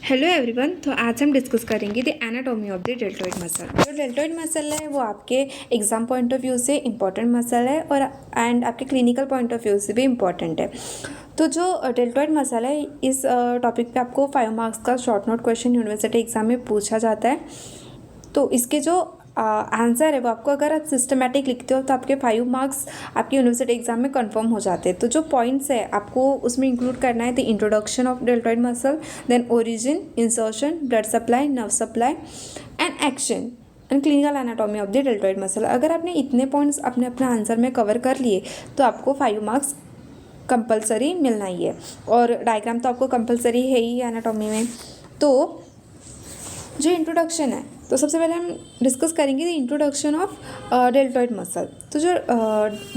Hello everyone. तो आज हम डिस्कस करेंगे the anatomy of the deltoid muscle. जो डेल्टॉइड मसल है वो आपके एग्जाम पॉइंट ऑफ व्यू से इम्पॉर्टेंट मसल है और आपके क्लिनिकल पॉइंट ऑफ व्यू से भी इम्पॉर्टेंट है। तो जो डेल्टॉइड मसल है इस टॉपिक पे आपको 5 मार्क्स का short note question university exam में पूछा जाता है। तो इसके जो आंसर है वो आपको अगर आप सिस्टमेटिक लिखते हो तो आपके 5 मार्क्स आपके यूनिवर्सिटी एग्जाम में कंफर्म हो जाते हैं। तो जो पॉइंट्स है आपको उसमें इंक्लूड करना है the introduction of deltoid muscle, then origin, insertion, blood supply, nerve supply and action and clinical anatomy of the deltoid muscle. अगर आपने इतने पॉइंट्स अपने आंसर में कवर कर लिए तो आपको 5 मार्क्स कंपलसरी मिलना ही है। और डायग्राम तो आपको कंपलसरी है ही एनाटॉमी में। तो जो इंट्रोडक्शन है तो सबसे पहले हम डिस्कस करेंगे the introduction of deltoid muscle. तो जो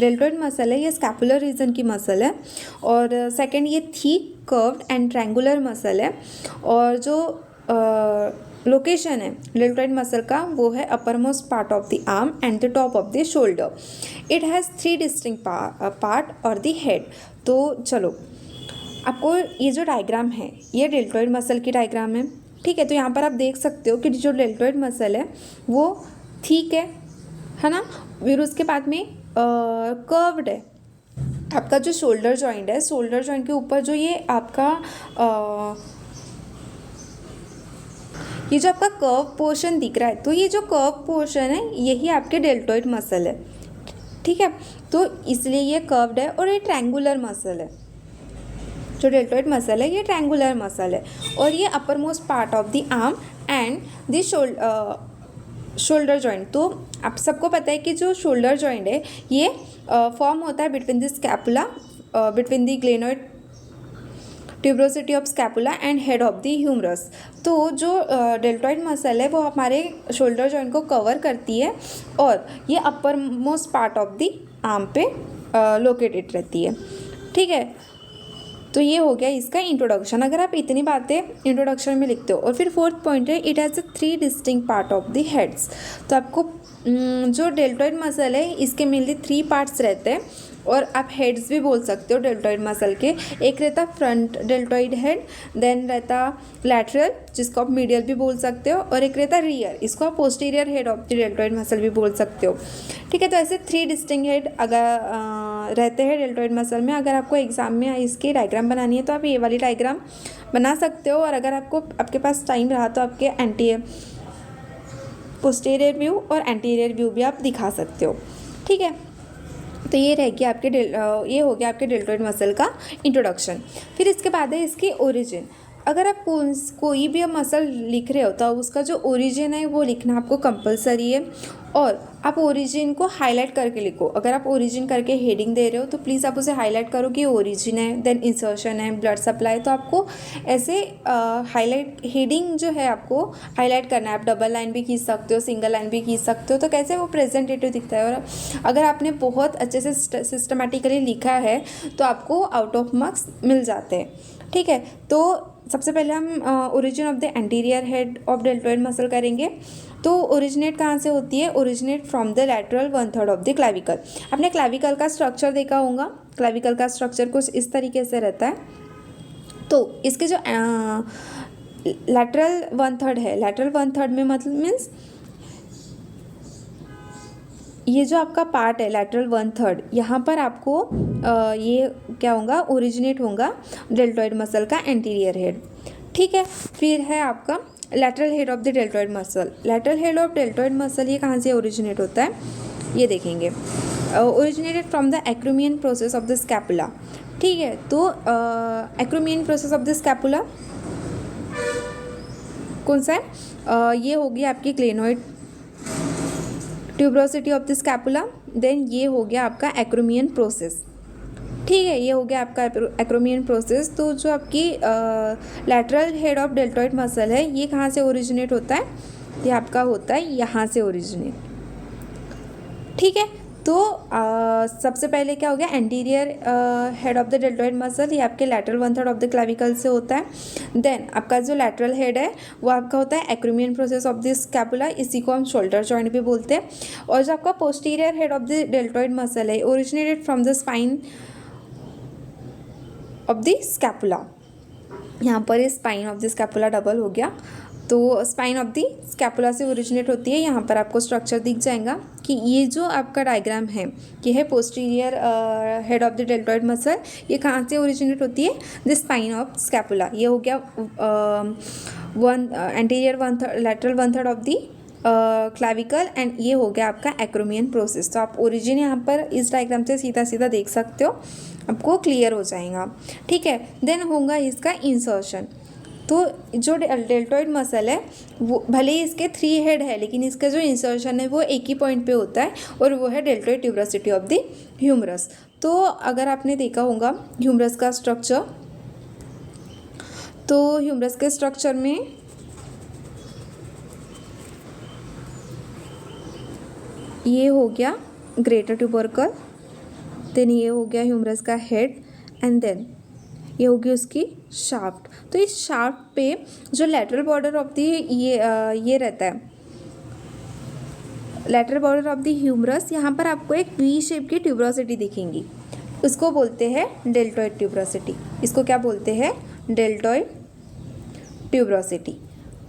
डेल्टॉइड मसल है ये स्कैपुलर रीजन की मसल है और सेकंड ये thick curved and triangular muscle है। और जो लोकेशन है डेल्टॉइड मसल का वो है upper most part of the arm and the top of the shoulder. It has 3 distinct part और द हेड। तो चलो आपको ये जो डायग्राम है ये डेल्टॉइड मसल की डायग्राम है, ठीक है। तो यहाँ पर आप देख सकते हो कि जो डेल्टॉइड मसल है वो ठीक है ना। फिर उसके बाद में कर्व्ड है। आपका जो शोल्डर जॉइंट है, शोल्डर जॉइंट के ऊपर जो ये आपका ये जो आपका कर्व पोर्शन दिख रहा है, तो ये जो कर्व पोर्शन है यही आपके डेल्टॉइड मसल है, ठीक है। तो इसलिए ये कर्व्ड है और ये ट्रायंगुलर मसल है। जो डेल्टॉइड मसल है ये ट्रायंगुलर मसल है और ये upper most part of the arm and the shoulder joint. तो आप सबको पता है कि जो शोल्डर जॉइंट है ये फॉर्म होता है between the scapula, between the glenoid tuberosity of scapula and head of the humerus. तो जो डेल्टॉइड मसल है वो हमारे शोल्डर जॉइंट को कवर करती है और ये upper most part of the arm पे लोकेटेड रहती है, ठीक है। तो ये हो गया इसका इंट्रोडक्शन। अगर आप इतनी बातें इंट्रोडक्शन में लिखते हो और फिर 4th पॉइंट है it has 3 distinct part of the heads. तो आपको जो डेल्टॉइड मसल है इसके मेनली 3 पार्ट्स रहते हैं और आप हेड्स भी बोल सकते हो डेल्टॉइड मसल के। एक रहता फ्रंट डेल्टॉइड हेड, देन रहता लैटरल जिसको आप मीडियल भी बोल सकते हो, और एक रहता रियर, इसको आप posterior head of the deltoid muscle भी बोल सकते हो, ठीक है। तो ऐसे 3 डिस्टिंक्ट हेड अगर रहते हैं डेल्टॉइड मसल में। अगर आपको एग्जाम में इसकी डायग्राम बनानी है तो आप ये वाली डायग्राम बना सकते हो, और अगर आपके पास टाइम रहा तो आपके पोस्टीरियर व्यू और एंटीरियर व्यू भी आप दिखा सकते हो, ठीक है। तो ये रह गया आपके ये हो गया आपके डेल्टॉइड मसल का इंट्रोडक्शन। फिर इसके बाद है इसकी ओरिजिन। अगर आप कोई भी मसल लिख रहे हो तो उसका जो ओरिजिन है वो लिखना आपको कंपलसरी है और आप ओरिजिन को हाईलाइट करके लिखो। अगर आप ओरिजिन करके हेडिंग दे रहे हो तो प्लीज़ आप उसे हाईलाइट करो कि ओरिजिन है, देन इंसर्शन है, ब्लड सप्लाई। तो आपको ऐसे हाईलाइट हेडिंग जो है आपको हाईलाइट करना है। आप डबल लाइन भी खींच सकते हो, सिंगल लाइन भी खींच सकते हो, तो कैसे वो प्रेजेंटेटिव दिखता है। और अगर आपने बहुत अच्छे से सिस्टमेटिकली लिखा है तो आपको आउट ऑफ मार्क्स मिल जाते हैं, ठीक है। तो सबसे पहले हम origin of the anterior head of deltoid muscle करेंगे। तो ओरिजिनेट कहाँ से होती है? Originate from the lateral 1/3 of the clavicle. आपने क्लाविकल का स्ट्रक्चर देखा होगा। क्लाविकल का स्ट्रक्चर कुछ इस तरीके से रहता है। तो इसके जो लैटरल 1/3 है, लैटरल 1/3 में मतलब मीन्स ये जो आपका पार्ट है लैटरल 1/3, यहाँ पर आपको ये क्या होगा, ओरिजिनेट होगा डेल्टॉइड मसल का एंटीरियर हेड, ठीक है। फिर है आपका lateral head of the deltoid muscle. Lateral head of deltoid muscle ये कहाँ से ओरिजिनेट होता है ये देखेंगे। Originated from the acromion process of the scapula, ठीक है। तो acromion process of the scapula कौन सा है? ये होगी आपकी glenoid tuberosity of the scapula, then ये हो गया आपका एक्रोमियन प्रोसेस, ठीक है। ये हो गया आपका एक्रोमियन प्रोसेस। तो जो आपकी lateral head of deltoid muscle है ये कहाँ से ओरिजिनेट होता है? ये आपका होता है यहाँ से ओरिजिनेट, ठीक है। तो सबसे पहले क्या हो गया, anterior head of the deltoid muscle ये आपके लैटरल 1/3 ऑफ द क्लाविकल से होता है। देन आपका जो लैटरल हेड है वो आपका होता है acromion process of the scapula, इसी को हम शोल्डर जॉइंट भी बोलते हैं। और जो आपका posterior head of the deltoid muscle है originated from the spine of the scapula, यहाँ पर spine of the scapula double हो गया, तो स्पाइन ऑफ द स्कैपुला से ओरिजिनेट होती है। यहाँ पर आपको स्ट्रक्चर दिख जाएगा कि ये जो आपका डायग्राम है ये है posterior head of the deltoid muscle. ये कहाँ से ओरिजिनेट होती है? The spine of scapula. ये हो गया anterior one third, lateral one third of the clavicle, and ये हो गया आपका एक्रोमियन प्रोसेस। तो आप ओरिजिन यहाँ पर इस डायग्राम से सीधा सीधा देख सकते हो, आपको क्लियर हो जाएगा। ठीक है, देन होगा इसका इंसर्शन। तो जो डेल्टॉइड मसल है वो भले ही इसके 3 हेड है, लेकिन इसका जो इंसर्शन है वो एक ही पॉइंट पे होता है, और वो है deltoid tuberosity of the humerus. तो अगर आपने देखा होगा ह्यूमरस का स्ट्रक्चर, तो ह्यूमरस के स्ट्रक्चर में ये हो गया ग्रेटर ट्यूबरकल, देन ये हो गया ह्यूमरस का हेड, एंड देन ये होगी उसकी शाफ्ट। तो इस शाफ्ट पे जो लेटरल बॉर्डर ऑफ द ये रहता है, lateral border of the humerus, यहाँ पर आपको एक वी शेप की ट्यूबरोसिटी दिखेंगी, उसको बोलते हैं डेल्टॉइड ट्यूबरोसिटी। इसको क्या बोलते हैं? Deltoid tuberosity.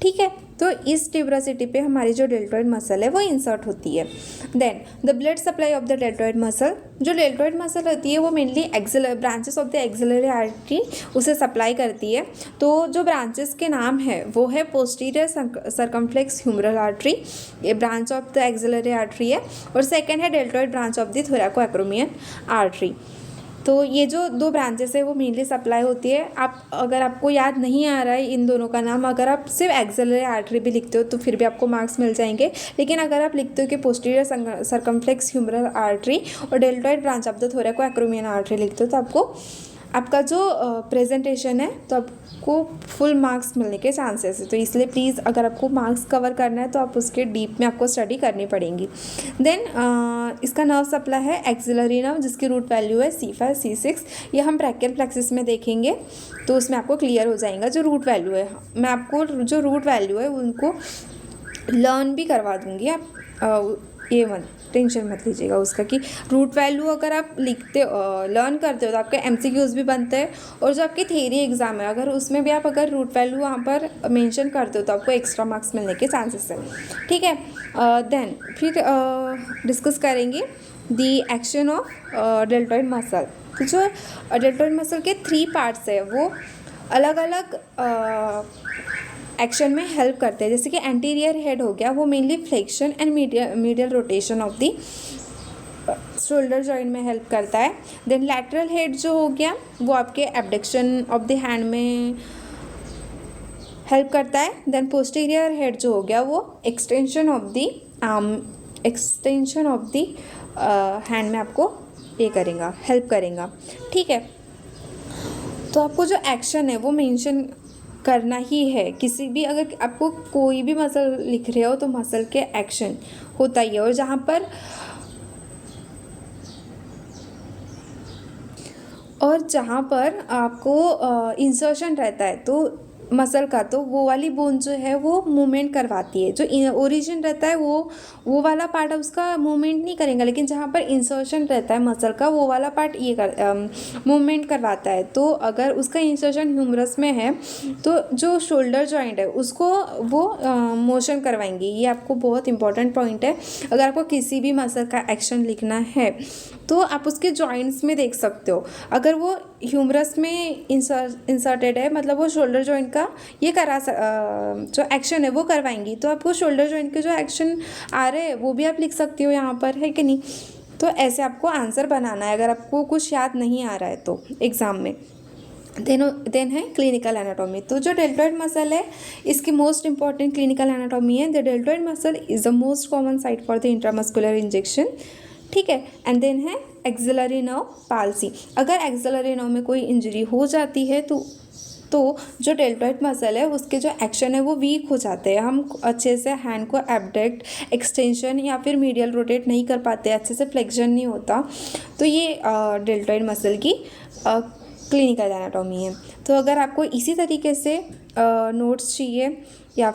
ठीक है, तो इस ट्यूबरोसिटी पे हमारी जो डेल्टॉइड मसल है वो इंसर्ट होती है। Then the blood supply of the deltoid muscle, जो डेल्टॉइड मसल होती है वो mainly branches of the axillary artery उसे सप्लाई करती है। तो जो ब्रांचेस के नाम है वो है पोस्टीरियर सर्कमफ्लेक्स ह्यूमरल आर्टरी, ये branch of the axillary artery है, और सेकेंड है deltoid branch of the थोरैको acromion artery. तो ये जो 2 ब्रांचेस है वो मेनली सप्लाई होती है। आप अगर आपको याद नहीं आ रहा है इन दोनों का नाम, अगर आप सिर्फ एक्सिलरी आर्टरी भी लिखते हो तो फिर भी आपको मार्क्स मिल जाएंगे, लेकिन अगर आप लिखते हो कि पोस्टीरियर सर्कमफ्लेक्स ह्यूमरल आर्टरी और deltoid branch of the थोरैको acromion artery लिखते हो तो आपको आपका जो प्रेजेंटेशन है तो आपको फुल मार्क्स मिलने के चांसेस है। तो इसलिए प्लीज़ अगर आपको मार्क्स कवर करना है तो आप उसके डीप में आपको स्टडी करनी पड़ेगी। देन इसका नर्व सप्लाई है एक्सिलरी नर्व, जिसकी रूट वैल्यू है C5 C6। ये हम ब्रैकियल प्लेक्सिस में देखेंगे तो उसमें आपको क्लियर हो जाएगा जो रूट वैल्यू है। मैं आपको जो रूट वैल्यू है उनको लर्न भी करवा दूँगी, आप ये मत टेंशन मत लीजिएगा उसका कि रूट वैल्यू अगर आप लिखते लर्न करते हो तो आपके MCQs भी बनते हैं, और जो आपकी थ्योरी एग्जाम है अगर उसमें भी आप अगर रूट वैल्यू वहाँ पर मेंशन करते हो तो आपको एक्स्ट्रा मार्क्स मिलने के चांसेस है। ठीक है, देन फिर डिस्कस करेंगे दी एक्शन ऑफ डेल्टॉइड मसल। तो जो डेल्टॉइड मसल के 3 पार्ट्स है वो अलग अलग एक्शन में हेल्प करते हैं। जैसे कि एंटीरियर हेड हो गया, वो mainly flexion and medial rotation of the shoulder joint में हेल्प करता है। देन लैटरल हेड जो हो गया वो आपके एब्डक्शन ऑफ द हैंड में हेल्प करता है। देन पोस्टीरियर हेड जो हो गया वो extension of the arm, extension of the hand में आपको ये करेगा, हेल्प करेगा। ठीक है, तो आपको जो एक्शन है वो मेंशन करना ही है। किसी भी अगर आपको कोई भी मसल लिख रहे हो तो मसल के एक्शन होता ही है, और जहाँ पर आपको इंसर्शन रहता है तो मसल का, तो वो वाली बोन जो है वो मूवमेंट करवाती है। जो ओरिजिन रहता है वो वाला पार्ट उसका मूवमेंट नहीं करेगा, लेकिन जहाँ पर इंसर्शन रहता है मसल का वो वाला पार्ट ये मूवमेंट करवाता है। तो अगर उसका इंसर्शन ह्यूमरस में है तो जो शोल्डर जॉइंट है उसको वो मोशन करवाएंगे। ये आपको बहुत इंपॉर्टेंट पॉइंट है। अगर आपको किसी भी मसल का एक्शन लिखना है तो आप उसके जॉइंट्स में देख सकते हो। अगर वो ह्यूमरस में इंसर्टेड है मतलब वो शोल्डर जॉइंट का ये जो एक्शन है वो करवाएंगी, तो आपको शोल्डर जॉइंट के जो एक्शन आ रहे हैं वो भी आप लिख सकते हो यहाँ पर, है कि नहीं। तो ऐसे आपको आंसर बनाना है अगर आपको कुछ याद नहीं आ रहा है तो एग्ज़ाम में। देन है क्लिनिकल एनाटॉमी। तो जो डेल्टॉइड मसल है इसकी मोस्ट इंपॉर्टेंट क्लिनिकल एनाटॉमी है। The deltoid muscle is the most common site for the intramuscular injection. ठीक है, एंड देन है एक्सिलरी नर्व पाल्सी। अगर एक्सिलरी नर्व में कोई इंजरी हो जाती है तो जो डेल्टॉइड मसल है उसके जो एक्शन है वो वीक हो जाते हैं। हम अच्छे से हैंड को एब्डक्ट, एक्सटेंशन या फिर मीडियल रोटेट नहीं कर पाते, अच्छे से फ्लेक्शन नहीं होता। तो ये डेल्टॉइड मसल की क्लिनिकल एनाटॉमी है। तो अगर आपको इसी तरीके से नोट्स चाहिए या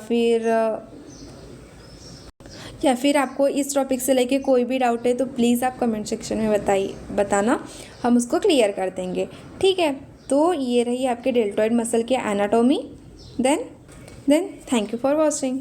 फिर आपको इस टॉपिक से लेके कोई भी डाउट है तो प्लीज़ आप कमेंट सेक्शन में बताना, हम उसको क्लियर कर देंगे। ठीक है, तो ये रही आपके डेल्टॉइड मसल की anatomy. Then thank you for watching.